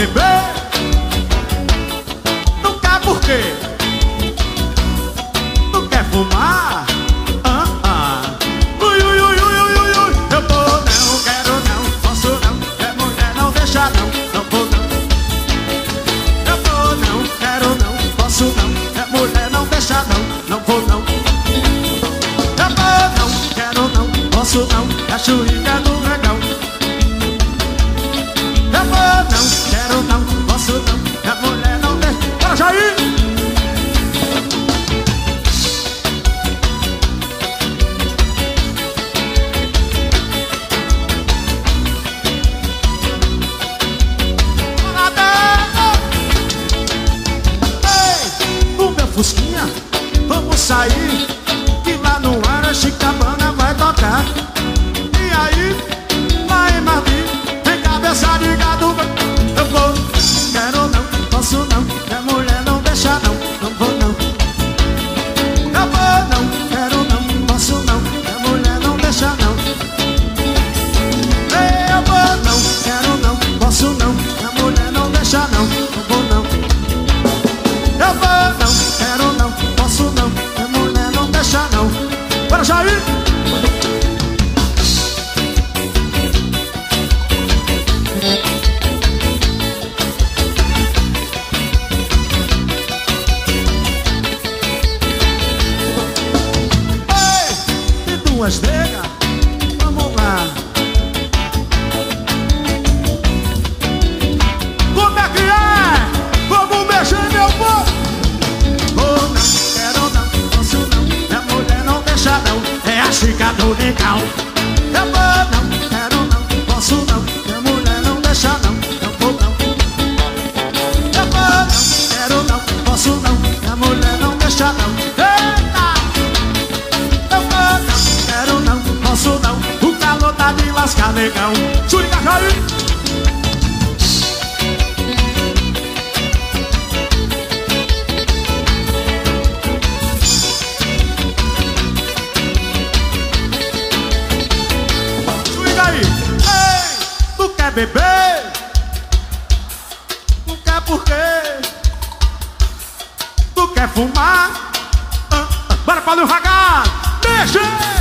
beber? Não quer por quê? Não quer fumar? Ui, ui, ui, ui, ui, ui, ui. Eu vou não, quero não, posso não. É mulher, não deixa não, não vou não. Eu vou não, quero não, posso não. É mulher, não deixa não, não vou não. Eu vou não, quero não, posso não. É chuíca do regão. Eu vou não, quero não, posso não. É mulher, não deixa. Bora, Jair! Fusquinha, vamos sair, que lá no Aracicabana vai tocar. E aí, lá em Martim, tem cabeça de gado. Eu vou, quero não, posso não. É mulher, não deixa não, não vou não. Eu vou não, quero não, posso não. É mulher, não deixa não. Eu vou não, quero não, posso não. É mulher, não deixa não, não vou não. Eu vou não, quero não, posso não. É mulher, não deixa não. Bora, Jair! Ei, e duas negas, vamos lá. Como é que é? Vamos mexer, meu povo! É a chica do legal. Eu vou não, quero não, posso não. E a mulher não deixa não, eu vou não. Eu vou não, quero não, posso não. E a mulher não deixa não. Eita! Eu vou não, quero não, posso não. O calor tá de lascar, negão. Chuliga, Jair! Beber, não quer por quê? Tu quer fumar? Bora para o vagar, deixa!